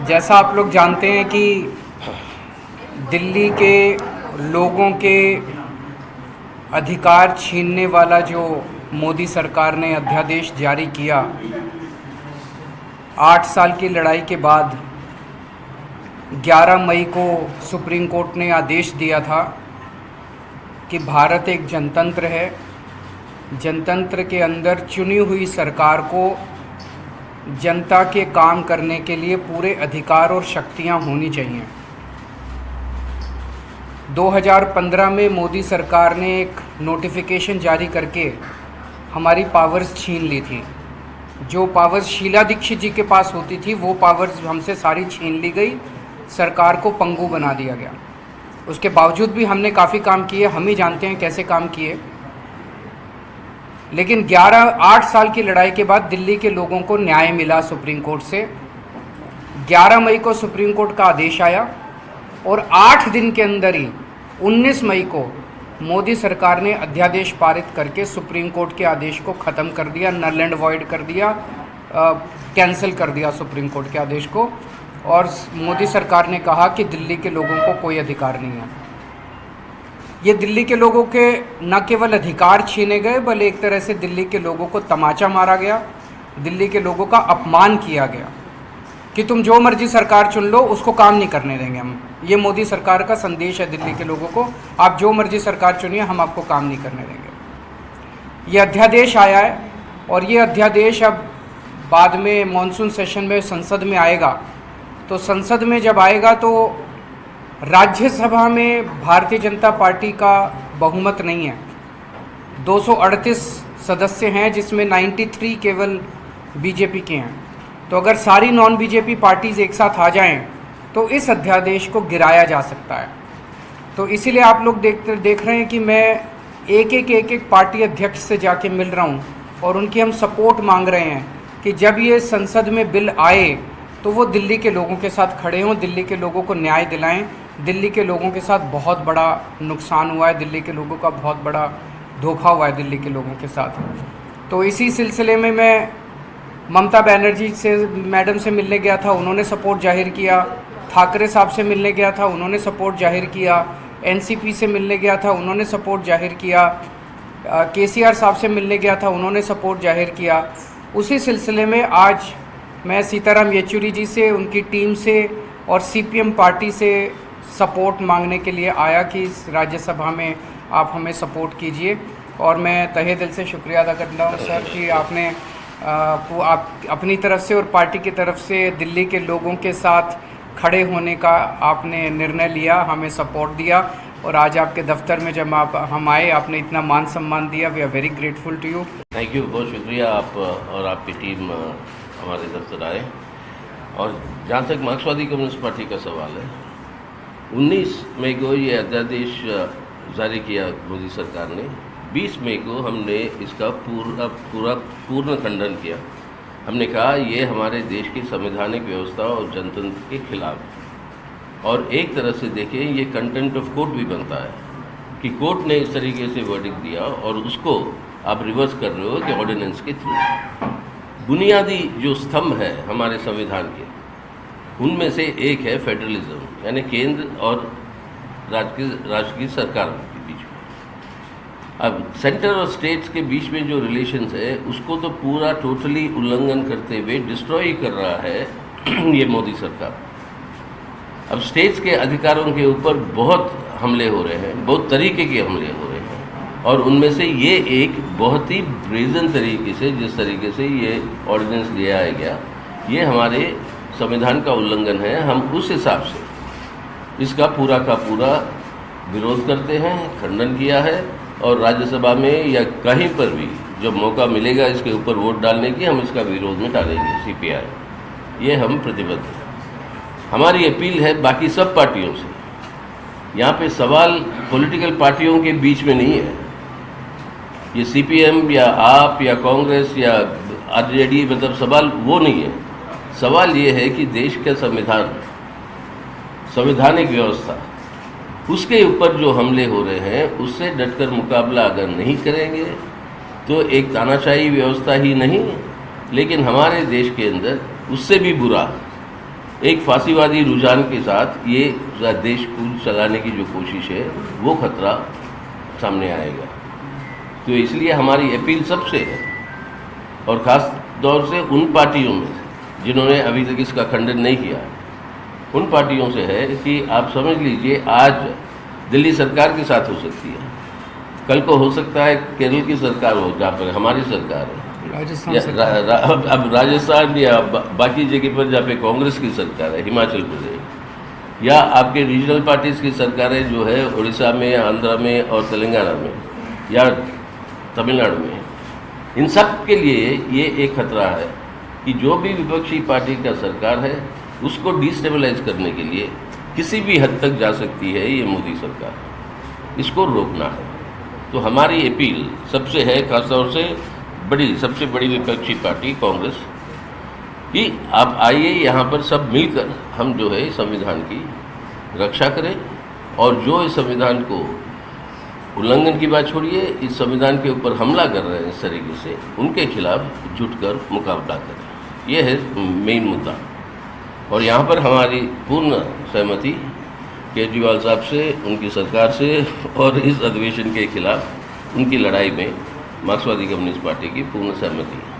जैसा आप लोग जानते हैं कि दिल्ली के लोगों के अधिकार छीनने वाला जो मोदी सरकार ने अध्यादेश जारी किया, 8 साल की लड़ाई के बाद 11 मई को सुप्रीम कोर्ट ने आदेश दिया था कि भारत एक जनतंत्र है। जनतंत्र के अंदर चुनी हुई सरकार को जनता के काम करने के लिए पूरे अधिकार और शक्तियां होनी चाहिए। 2015 में मोदी सरकार ने एक नोटिफिकेशन जारी करके हमारी पावर्स छीन ली थी। जो पावर्स शीला दीक्षित जी के पास होती थी वो पावर्स हमसे सारी छीन ली गई, सरकार को पंगु बना दिया गया। उसके बावजूद भी हमने काफ़ी काम किए, हम ही जानते हैं कैसे काम किए। लेकिन 8 साल की लड़ाई के बाद दिल्ली के लोगों को न्याय मिला सुप्रीम कोर्ट से। 11 मई को सुप्रीम कोर्ट का आदेश आया और 8 दिन के अंदर ही 19 मई को मोदी सरकार ने अध्यादेश पारित करके सुप्रीम कोर्ट के आदेश को ख़त्म कर दिया, नल एंड वॉइड कर दिया, कैंसिल कर दिया सुप्रीम कोर्ट के आदेश को। और मोदी सरकार ने कहा कि दिल्ली के लोगों को कोई अधिकार नहीं है। ये दिल्ली के लोगों के न केवल अधिकार छीने गए बल्कि एक तरह से दिल्ली के लोगों को तमाचा मारा गया, दिल्ली के लोगों का अपमान किया गया कि तुम जो मर्जी सरकार चुन लो, उसको काम नहीं करने देंगे हम। ये मोदी सरकार का संदेश है दिल्ली के लोगों को, आप जो मर्जी सरकार चुनिए, हम आपको काम नहीं करने देंगे। ये अध्यादेश आया है और ये अध्यादेश अब बाद में मॉनसून सेशन में संसद में आएगा। तो संसद में जब आएगा तो राज्यसभा में भारतीय जनता पार्टी का बहुमत नहीं है। 238 सदस्य हैं जिसमें 93 केवल बीजेपी के हैं। तो अगर सारी नॉन बीजेपी पार्टीज़ एक साथ आ जाएं तो इस अध्यादेश को गिराया जा सकता है। तो इसीलिए आप लोग देख रहे हैं कि मैं एक पार्टी अध्यक्ष से जाके मिल रहा हूं और उनकी हम सपोर्ट मांग रहे हैं कि जब ये संसद में बिल आए तो वो दिल्ली के लोगों के साथ खड़े हों, दिल्ली के लोगों को न्याय दिलाएं। दिल्ली के लोगों के साथ बहुत बड़ा नुकसान हुआ है, दिल्ली के लोगों का बहुत बड़ा धोखा हुआ है दिल्ली के लोगों के साथ। तो इसी सिलसिले में मैं ममता बनर्जी से मैडम से मिलने गया था, उन्होंने सपोर्ट जाहिर किया। ठाकरे साहब से मिलने गया था, उन्होंने सपोर्ट जाहिर किया। एनसीपी से मिलने गया था, उन्होंने सपोर्ट जाहिर किया। केसीआर साहब से मिलने गया था, उन्होंने सपोर्ट जाहिर किया। उसी सिलसिले में आज मैं सीताराम येचुरी जी से, उनकी टीम से और सीपीएम पार्टी से सपोर्ट मांगने के लिए आया कि इस राज्यसभा में आप हमें सपोर्ट कीजिए। और मैं तहे दिल से शुक्रिया अदा करता हूँ सर कि आपने आप अपनी तरफ से और पार्टी की तरफ से दिल्ली के लोगों के साथ खड़े होने का आपने निर्णय लिया, हमें सपोर्ट दिया। और आज आपके दफ्तर में जब हम आए, आपने इतना मान सम्मान दिया। We are very grateful to you. Thank you, बहुत शुक्रिया। आप और आपकी टीम हमारे दफ्तर आए। और जहाँ तक मार्क्सवादी कम्युनिस्ट पार्टी का सवाल है, 19 मई को ये अध्यादेश जारी किया मोदी सरकार ने। 20 मई को हमने इसका पूर्ण खंडन किया। हमने कहा ये हमारे देश की संवैधानिक व्यवस्था और जनतंत्र के खिलाफ है। और एक तरह से देखें, ये कंटेंट ऑफ कोर्ट भी बनता है कि कोर्ट ने इस तरीके से वर्डिक्ट दिया और उसको आप रिवर्स कर रहे हो कि ऑर्डिनेंस के थ्रू। बुनियादी जो स्तंभ है हमारे संविधान के, उनमें से एक है फेडरलिज्म, यानी केंद्र और राज्य की सरकार के बीच में। अब सेंटर और स्टेट्स के बीच में जो रिलेशंस है उसको तो पूरा टोटली उल्लंघन करते हुए डिस्ट्रॉय कर रहा है ये मोदी सरकार। अब स्टेट्स के अधिकारों के ऊपर बहुत हमले हो रहे हैं, बहुत तरीके के हमले हो रहे हैं। और उनमें से ये एक बहुत ही ब्रेजन तरीके से, जिस तरीके से ये ऑर्डिनेंस लिया गया, ये हमारे संविधान का उल्लंघन है। हम उस हिसाब से इसका पूरा का पूरा विरोध करते हैं, खंडन किया है। और राज्यसभा में या कहीं पर भी जब मौका मिलेगा इसके ऊपर वोट डालने की, हम इसका विरोध में डालेंगे। सीपीआई ये हम प्रतिबद्ध हैं। हमारी अपील है बाकी सब पार्टियों से, यहाँ पे सवाल पॉलिटिकल पार्टियों के बीच में नहीं है। ये सीपीएम या आप या कांग्रेस या आरजेडी, मतलब सवाल वो नहीं है। सवाल ये है कि देश का संविधान, संवैधानिक व्यवस्था, उसके ऊपर जो हमले हो रहे हैं उससे डटकर मुकाबला अगर नहीं करेंगे तो एक तानाशाही व्यवस्था ही नहीं, लेकिन हमारे देश के अंदर उससे भी बुरा एक फांसीवादी रुझान के साथ ये देश को चलाने की जो कोशिश है वो खतरा सामने आएगा। तो इसलिए हमारी अपील सबसे है, और ख़ास तौर से उन पार्टियों में जिन्होंने अभी तक इसका खंडन नहीं किया, उन पार्टियों से है कि आप समझ लीजिए आज दिल्ली सरकार के साथ हो सकती है, कल को हो सकता है केरल की सरकार हो जहाँ पर हमारी सरकार है, राजस्थान अब राजस्थान या बाकी जगह पर जहाँ पे कांग्रेस की सरकार है, हिमाचल प्रदेश, या आपके रीजनल पार्टीज़ की सरकारें जो है उड़ीसा में, आंध्रा में और तेलंगाना में या तमिलनाडु में, इन सब के लिए ये एक खतरा है कि जो भी विपक्षी पार्टी का सरकार है उसको डिस्टेबलाइज करने के लिए किसी भी हद तक जा सकती है ये मोदी सरकार, इसको रोकना है। तो हमारी अपील सबसे है, खासतौर से सबसे बड़ी विपक्षी पार्टी कांग्रेस, कि आप आइए यहाँ पर सब मिलकर हम जो है संविधान की रक्षा करें, और जो इस संविधान को उल्लंघन की बात छोड़िए, इस संविधान के ऊपर हमला कर रहे हैं इस तरीके से, उनके खिलाफ जुटकर मुकाबला करें। ये है मेन मुद्दा। और यहाँ पर हमारी पूर्ण सहमति केजरीवाल साहब से, उनकी सरकार से, और इस अधिवेशन के खिलाफ उनकी लड़ाई में मार्क्सवादी कम्युनिस्ट पार्टी की पूर्ण सहमति है।